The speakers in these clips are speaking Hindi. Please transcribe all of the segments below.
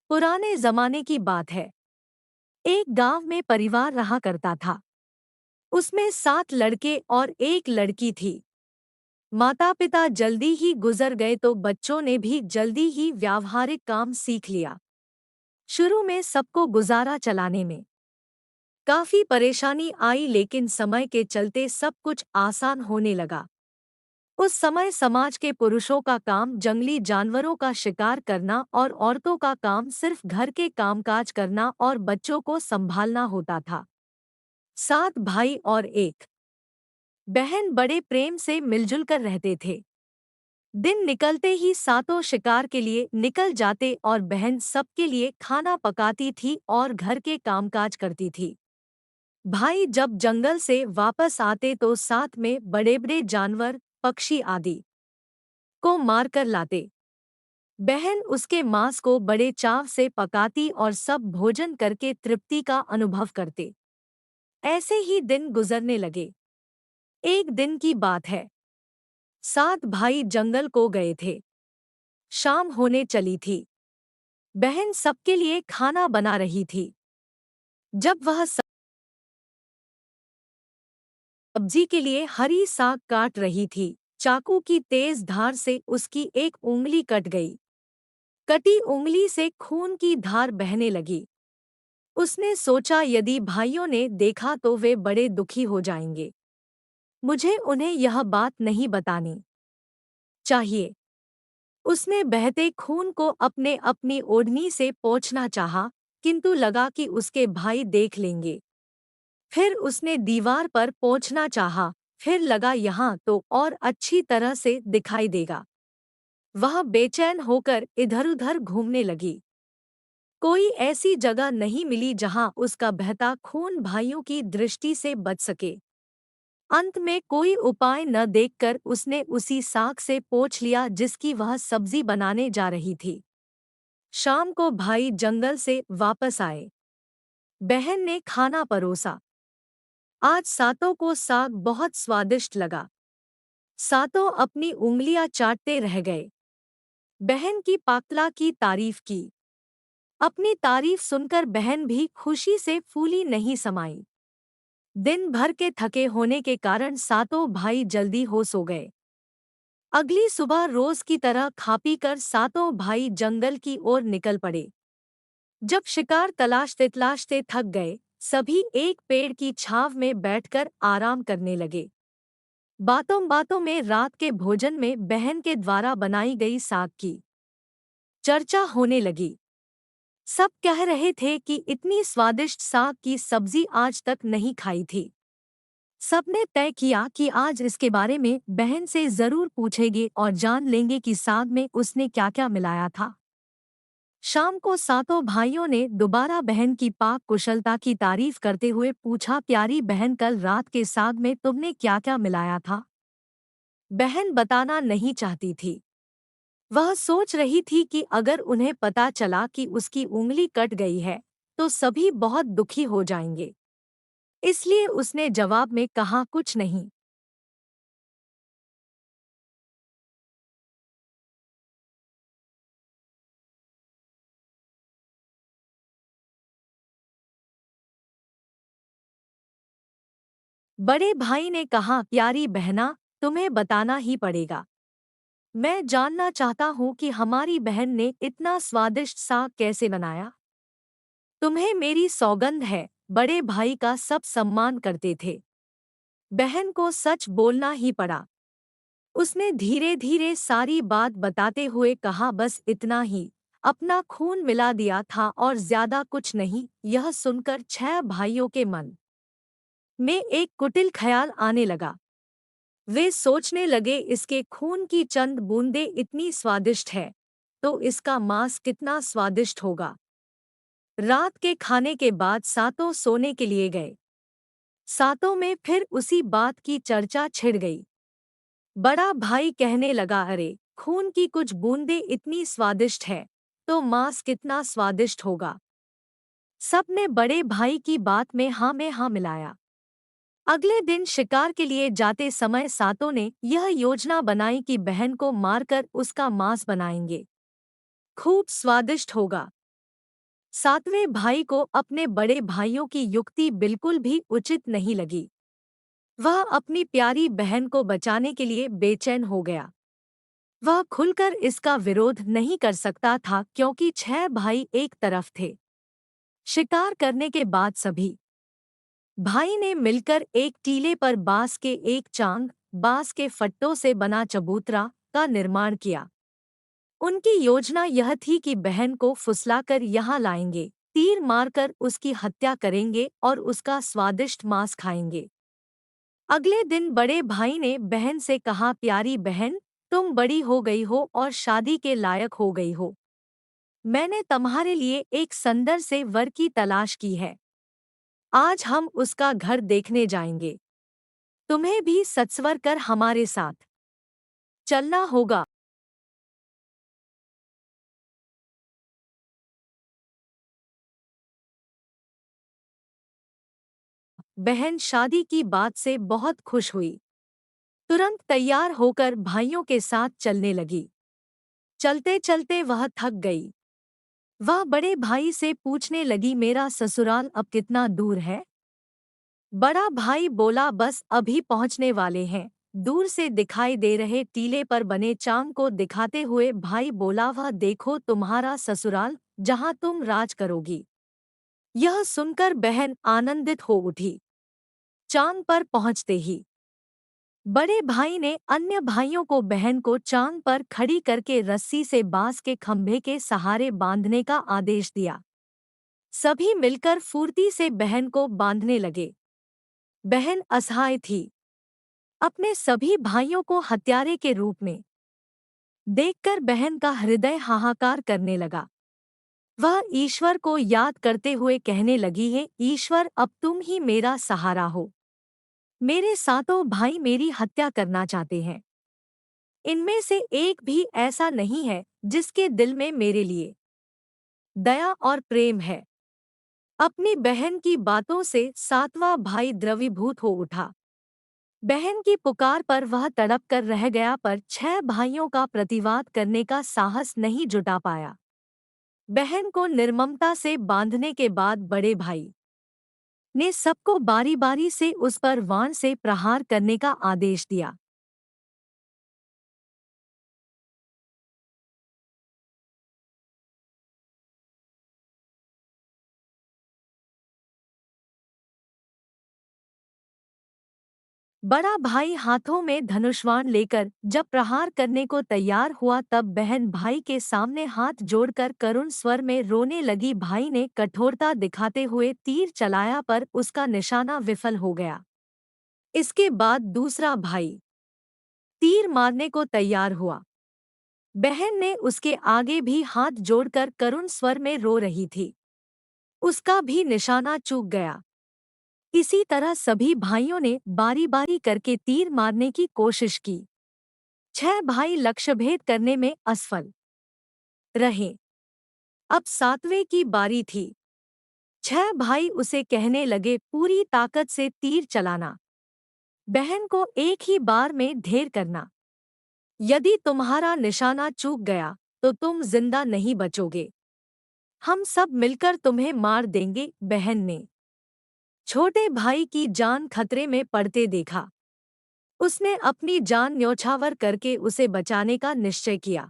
पुराने जमाने की बात है। एक गांव में परिवार रहा करता था। उसमें 7 लड़के और एक लड़की थी। माता पिता जल्दी ही गुजर गए तो बच्चों ने भी जल्दी ही व्यावहारिक काम सीख लिया। शुरू में सबको गुजारा चलाने में काफी परेशानी आई, लेकिन समय के चलते सब कुछ आसान होने लगा। उस समय समाज के पुरुषों का काम जंगली जानवरों का शिकार करना और औरतों का काम सिर्फ घर के कामकाज करना और बच्चों को संभालना होता था। 7 भाई और एक बहन बड़े प्रेम से मिलजुल कर रहते थे। दिन निकलते ही सातों शिकार के लिए निकल जाते और बहन सबके लिए खाना पकाती थी और घर के कामकाज करती थी। भाई जब जंगल से वापस आते तो साथ में बड़े बड़े जानवर, पक्षी आदि को मारकर लाते। बहन उसके मांस को बड़े चाव से पकाती और सब भोजन करके तृप्ति का अनुभव करते। ऐसे ही दिन गुजरने लगे। एक दिन की बात है। 7 भाई जंगल को गए थे। शाम होने चली थी। बहन सबके लिए खाना बना रही थी। जब वह सब्जी के लिए हरी साग काट रही थी, चाकू की तेज धार से उसकी एक उंगली कट गई। कटी उंगली से खून की धार बहने लगी। उसने सोचा यदि भाइयों ने देखा तो वे बड़े दुखी हो जाएंगे। मुझे उन्हें यह बात नहीं बतानी चाहिए। उसने बहते खून को अपने अपनी ओढ़नी से पोंछना चाहा, किंतु लगा कि उसके भाई देख लेंगे। फिर उसने दीवार पर पोंछना चाहा, फिर लगा यहाँ तो और अच्छी तरह से दिखाई देगा। वह बेचैन होकर इधर-उधर घूमने लगी। कोई ऐसी जगह नहीं मिली जहां उसका बहता खून भाइयों की दृष्टि से बच सके। अंत में कोई उपाय न देखकर उसने उसी साग से पोंछ लिया जिसकी वह सब्जी बनाने जा रही थी। शाम को भाई जंगल से वापस आए। बहन ने खाना परोसा। आज सातों को साग बहुत स्वादिष्ट लगा। सातों अपनी उंगलियां चाटते रह गए। बहन की पाकला की तारीफ की। अपनी तारीफ सुनकर बहन भी खुशी से फूली नहीं समाई। दिन भर के थके होने के कारण सातों भाई जल्दी हो सो गए। अगली सुबह रोज की तरह खा पी कर सातों भाई जंगल की ओर निकल पड़े। जब शिकार तलाशते तलाशते थक गए, सभी एक पेड़ की छांव में बैठकर आराम करने लगे। बातों बातों में रात के भोजन में बहन के द्वारा बनाई गई साग की चर्चा होने लगी। सब कह रहे थे कि इतनी स्वादिष्ट साग की सब्जी आज तक नहीं खाई थी। सबने तय किया कि आज इसके बारे में बहन से जरूर पूछेंगे और जान लेंगे कि साग में उसने क्या क्या मिलाया था। शाम को सातों भाइयों ने दोबारा बहन की पाक कुशलता की तारीफ करते हुए पूछा, प्यारी बहन, कल रात के साग में तुमने क्या क्या मिलाया था? बहन बताना नहीं चाहती थी। वह सोच रही थी कि अगर उन्हें पता चला कि उसकी उंगली कट गई है तो सभी बहुत दुखी हो जाएंगे। इसलिए उसने जवाब में कहा, कुछ नहीं। बड़े भाई ने कहा, प्यारी बहना, तुम्हें बताना ही पड़ेगा। मैं जानना चाहता हूँ कि हमारी बहन ने इतना स्वादिष्ट साग कैसे बनाया। तुम्हें मेरी सौगंध है। बड़े भाई का सब सम्मान करते थे। बहन को सच बोलना ही पड़ा। उसने धीरे धीरे सारी बात बताते हुए कहा, बस इतना ही। अपना खून मिला दिया था और ज्यादा कुछ नहीं। यह सुनकर 6 भाइयों के मन में एक कुटिल ख्याल आने लगा। वे सोचने लगे, इसके खून की चंद बूंदें इतनी स्वादिष्ट है तो इसका मांस कितना स्वादिष्ट होगा। रात के खाने के बाद सातों सोने के लिए गए। सातों में फिर उसी बात की चर्चा छिड़ गई। बड़ा भाई कहने लगा, अरे, खून की कुछ बूंदें इतनी स्वादिष्ट है तो मांस कितना स्वादिष्ट होगा। सबने बड़े भाई की बात में हाँ मिलाया। अगले दिन शिकार के लिए जाते समय सातों ने यह योजना बनाई कि बहन को मारकर उसका मांस बनाएंगे। खूब स्वादिष्ट होगा। सातवें भाई को अपने बड़े भाइयों की युक्ति बिल्कुल भी उचित नहीं लगी। वह अपनी प्यारी बहन को बचाने के लिए बेचैन हो गया। वह खुलकर इसका विरोध नहीं कर सकता था क्योंकि 6 भाई एक तरफ थे। शिकार करने के बाद सभी भाई ने मिलकर एक टीले पर बांस के एक चांग, बांस के फट्टों से बना चबूतरा का निर्माण किया। उनकी योजना यह थी कि बहन को फुसलाकर यहाँ लाएंगे, तीर मारकर उसकी हत्या करेंगे और उसका स्वादिष्ट मांस खाएंगे। अगले दिन बड़े भाई ने बहन से कहा, प्यारी बहन, तुम बड़ी हो गई हो और शादी के लायक हो गई हो। मैंने तुम्हारे लिए एक सुंदर से वर की तलाश की है। आज हम उसका घर देखने जाएंगे। तुम्हें भी सत्सवर कर हमारे साथ चलना होगा। बहन शादी की बात से बहुत खुश हुई। तुरंत तैयार होकर भाइयों के साथ चलने लगी। चलते चलते वह थक गई। वह बड़े भाई से पूछने लगी, मेरा ससुराल अब कितना दूर है? बड़ा भाई बोला, बस अभी पहुंचने वाले हैं। दूर से दिखाई दे रहे टीले पर बने चांग को दिखाते हुए भाई बोला, वह देखो तुम्हारा ससुराल, जहां तुम राज करोगी। यह सुनकर बहन आनंदित हो उठी। चांग पर पहुंचते ही बड़े भाई ने अन्य भाइयों को बहन को चांग पर खड़ी करके रस्सी से बांस के खंभे के सहारे बांधने का आदेश दिया। सभी मिलकर फुर्ती से बहन को बांधने लगे। बहन असहाय थी। अपने सभी भाइयों को हत्यारे के रूप में देखकर बहन का हृदय हाहाकार करने लगा। वह ईश्वर को याद करते हुए कहने लगी, है ईश्वर, अब तुम ही मेरा सहारा हो। मेरे सातों भाई मेरी हत्या करना चाहते हैं। इनमें से एक भी ऐसा नहीं है जिसके दिल में मेरे लिए दया और प्रेम है। अपनी बहन की बातों से सातवां भाई द्रवीभूत हो उठा। बहन की पुकार पर वह तड़प कर रह गया, पर 6 भाइयों का प्रतिवाद करने का साहस नहीं जुटा पाया। बहन को निर्ममता से बांधने के बाद बड़े भाई ने सबको बारी बारी से उस पर वाण से प्रहार करने का आदेश दिया। बड़ा भाई हाथों में धनुष्वाण लेकर जब प्रहार करने को तैयार हुआ, तब बहन भाई के सामने हाथ जोड़कर करुण स्वर में रोने लगी। भाई ने कठोरता दिखाते हुए तीर चलाया, पर उसका निशाना विफल हो गया। इसके बाद दूसरा भाई तीर मारने को तैयार हुआ। बहन ने उसके आगे भी हाथ जोड़कर करुण स्वर में रो रही थी। उसका भी निशाना चूक गया। इसी तरह सभी भाइयों ने बारी बारी करके तीर मारने की कोशिश की। 6 भाई लक्ष्यभेद करने में असफल रहे। अब सातवें की बारी थी। 6 भाई उसे कहने लगे, पूरी ताकत से तीर चलाना। बहन को एक ही बार में ढेर करना। यदि तुम्हारा निशाना चूक गया तो तुम जिंदा नहीं बचोगे। हम सब मिलकर तुम्हें मार देंगे। बहन ने छोटे भाई की जान खतरे में पड़ते देखा। उसने अपनी जान न्यौछावर करके उसे बचाने का निश्चय किया।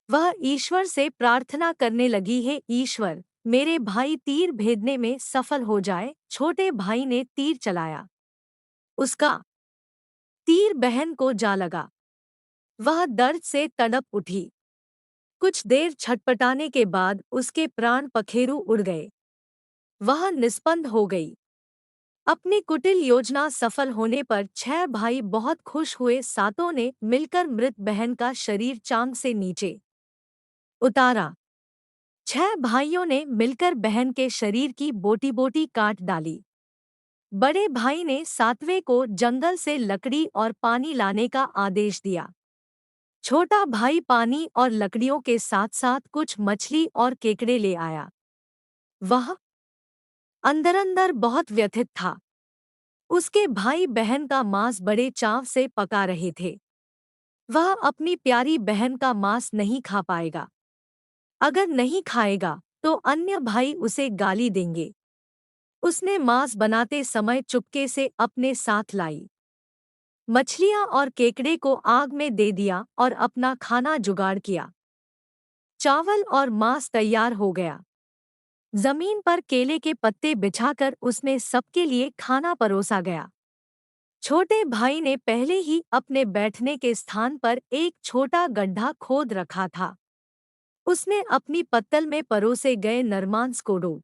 वह ईश्वर से प्रार्थना करने लगी, है ईश्वर, मेरे भाई तीर भेदने में सफल हो जाए। छोटे भाई ने तीर चलाया। उसका तीर बहन को जा लगा। वह दर्द से तड़प उठी। कुछ देर छटपटाने के बाद उसके प्राण पखेरु उड़ गए। वह निस्पंद हो गई। अपनी कुटिल योजना सफल होने पर 6 भाई बहुत खुश हुए। सातों ने मिलकर मृत बहन का शरीर चांग से नीचे उतारा। 6 भाइयों ने मिलकर बहन के शरीर की बोटी बोटी काट डाली। बड़े भाई ने सातवें को जंगल से लकड़ी और पानी लाने का आदेश दिया। छोटा भाई पानी और लकड़ियों के साथ साथ कुछ मछली और केकड़े ले आया। वह अंदर अंदर बहुत व्यथित था। उसके भाई बहन का मांस बड़े चाव से पका रहे थे। वह अपनी प्यारी बहन का मांस नहीं खा पाएगा। अगर नहीं खाएगा तो अन्य भाई उसे गाली देंगे। उसने मांस बनाते समय चुपके से अपने साथ लाई मछलियां और केकड़े को आग में दे दिया और अपना खाना जुगाड़ किया। चावल और मांस तैयार हो गया। जमीन पर केले के पत्ते बिछाकर उसमें सबके लिए खाना परोसा गया। छोटे भाई ने पहले ही अपने बैठने के स्थान पर एक छोटा गड्ढा खोद रखा था। उसने अपनी पत्तल में परोसे गए नरमांस को डूब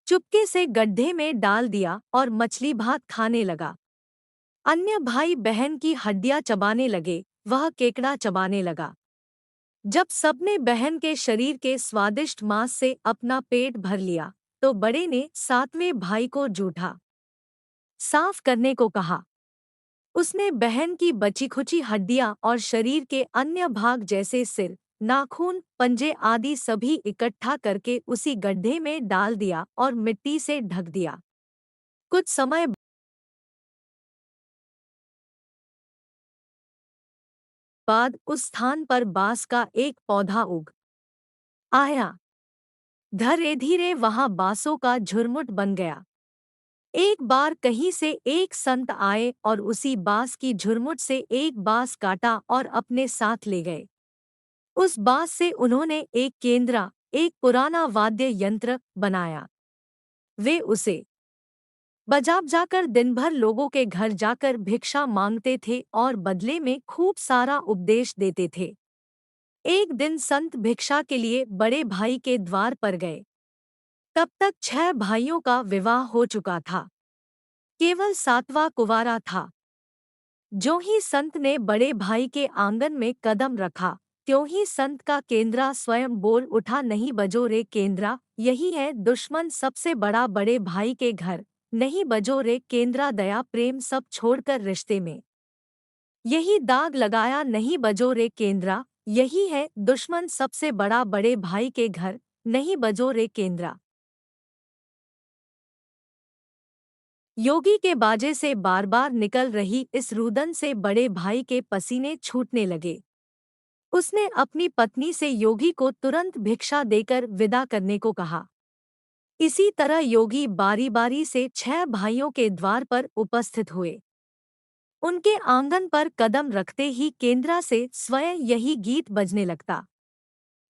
चुपके से गड्ढे में डाल दिया और मछली भात खाने लगा। अन्य भाई बहन की हड्डियां चबाने लगे, वह केकड़ा चबाने लगा। जब सबने बहन के शरीर के स्वादिष्ट मांस से अपना पेट भर लिया, तो बड़े ने सातवें भाई को जूठा साफ करने को कहा। उसने बहन की बची-खुची हड्डियां और शरीर के अन्य भाग जैसे सिर, नाखून, पंजे आदि सभी इकट्ठा करके उसी गड्ढे में डाल दिया और मिट्टी से ढक दिया। कुछ समय बाद उस स्थान पर बांस का एक पौधा उग आया। धीरे धीरे वहां बांसों का झुरमुट बन गया। एक बार कहीं से एक संत आए और उसी बांस की झुरमुट से एक बांस काटा और अपने साथ ले गए। उस बांस से उन्होंने एक केंद्रा, एक पुराना वाद्य यंत्र बनाया। वे उसे बजा जाकर दिन भर लोगों के घर जाकर भिक्षा मांगते थे और बदले में खूब सारा उपदेश देते थे। एक दिन संत भिक्षा के लिए बड़े भाई के द्वार पर गए। तब तक 6 भाइयों का विवाह हो चुका था। केवल 7वां कुंवारा था। जो ही संत ने बड़े भाई के आंगन में कदम रखा, त्यों ही संत का केंद्रा स्वयं बोल उठा, नहीं बजो रे केंद्रा, यही है दुश्मन सबसे बड़ा बड़े भाई के घर। नहीं बजो रे केंद्रा, दया प्रेम सब छोड़कर रिश्ते में यही दाग लगाया। नहीं बजो रे केंद्रा, यही है दुश्मन सबसे बड़ा बड़े भाई के घर। नहीं बजो रे केंद्रा। योगी के बाजे से बार बार निकल रही इस रुदन से बड़े भाई के पसीने छूटने लगे। उसने अपनी पत्नी से योगी को तुरंत भिक्षा देकर विदा करने को कहा। इसी तरह योगी बारी बारी से 6 भाइयों के द्वार पर उपस्थित हुए। उनके आंगन पर कदम रखते ही केंद्रा से स्वयं यही गीत बजने लगता।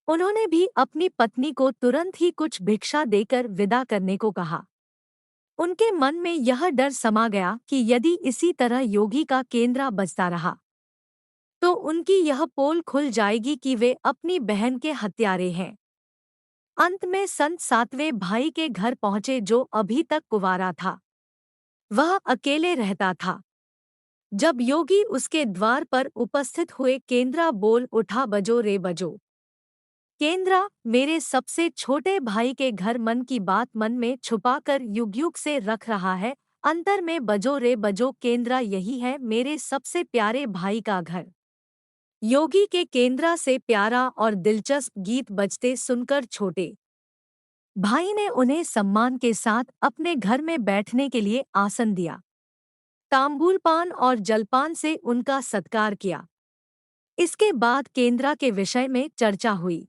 उन्होंने भी अपनी पत्नी को तुरंत ही कुछ भिक्षा देकर विदा करने को कहा। उनके मन में यह डर समा गया कि यदि इसी तरह योगी का केंद्रा बजता रहा तो उनकी यह पोल खुल जाएगी कि वे अपनी बहन के हत्यारे हैं। अंत में संत 7वें भाई के घर पहुंचे, जो अभी तक कुंवारा था। वह अकेले रहता था। जब योगी उसके द्वार पर उपस्थित हुए, केंद्रा बोल उठा, बजो रे बजो केंद्रा, मेरे सबसे छोटे भाई के घर मन की बात मन में छुपाकर युग युग से रख रहा है। अंतर में बजो रे बजो केंद्रा, यही है मेरे सबसे प्यारे भाई का घर। योगी के केंद्रा से प्यारा और दिलचस्प गीत बजते सुनकर छोटे भाई ने उन्हें सम्मान के साथ अपने घर में बैठने के लिए आसन दिया। तांबूल पान और जलपान से उनका सत्कार किया। इसके बाद केंद्रा के विषय में चर्चा हुई।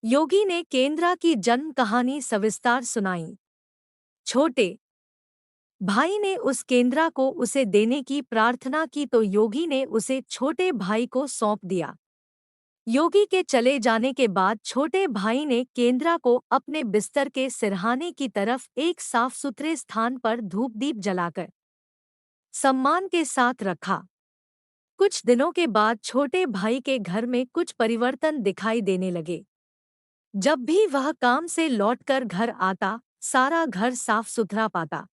योगी ने केंद्रा की जन्म कहानी सविस्तार सुनाई। छोटे भाई ने उस केंद्रा को उसे देने की प्रार्थना की तो योगी ने उसे छोटे भाई को सौंप दिया। योगी के चले जाने के बाद छोटे भाई ने केंद्रा को अपने बिस्तर के सिरहाने की तरफ एक साफ सुथरे स्थान पर धूप दीप जलाकर सम्मान के साथ रखा। कुछ दिनों के बाद छोटे भाई के घर में कुछ परिवर्तन दिखाई देने लगे। जब भी वह काम से लौटकर घर आता, सारा घर साफ सुथरा पाता।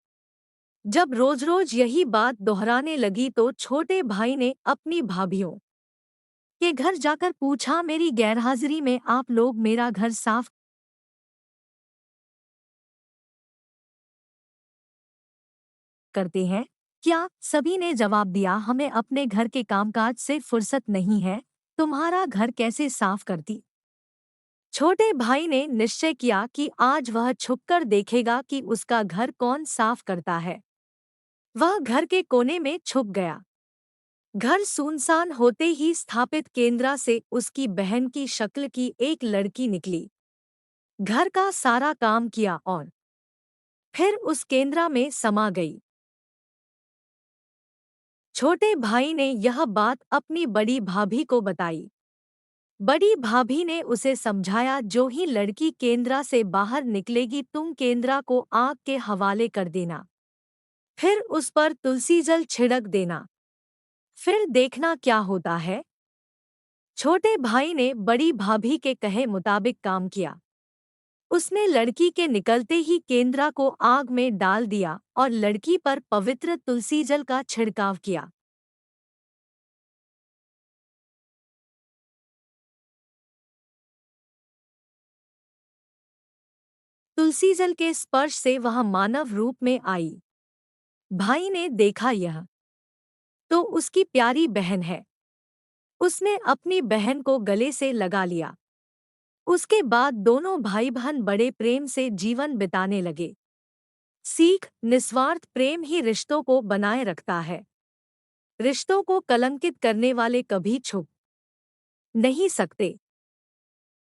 जब रोज रोज यही बात दोहराने लगी तो छोटे भाई ने अपनी भाभियों के घर जाकर पूछा, मेरी गैरहाजिरी में आप लोग मेरा घर साफ करते हैं क्या? सभी ने जवाब दिया, हमें अपने घर के कामकाज से फुर्सत नहीं है, तुम्हारा घर कैसे साफ करती। छोटे भाई ने निश्चय किया कि आज वह छुपकर देखेगा कि उसका घर कौन साफ करता है। वह घर के कोने में छुप गया। घर सुनसान होते ही स्थापित केंद्रा से उसकी बहन की शक्ल की एक लड़की निकली। घर का सारा काम किया और फिर उस केंद्र में समा गई। छोटे भाई ने यह बात अपनी बड़ी भाभी को बताई। बड़ी भाभी ने उसे समझाया, जो ही लड़की केंद्रा से बाहर निकलेगी तुम केंद्रा को आग के हवाले कर देना, फिर उस पर तुलसी जल छिड़क देना, फिर देखना क्या होता है। छोटे भाई ने बड़ी भाभी के कहे मुताबिक काम किया। उसने लड़की के निकलते ही केंद्रा को आग में डाल दिया और लड़की पर पवित्र तुलसी जल का छिड़काव किया। तुलसी जल के स्पर्श से वह मानव रूप में आई। भाई ने देखा यह तो उसकी प्यारी बहन है। उसने अपनी बहन को गले से लगा लिया। उसके बाद दोनों भाई बहन बड़े प्रेम से जीवन बिताने लगे। सीख, निस्वार्थ प्रेम ही रिश्तों को बनाए रखता है। रिश्तों को कलंकित करने वाले कभी छुप नहीं सकते।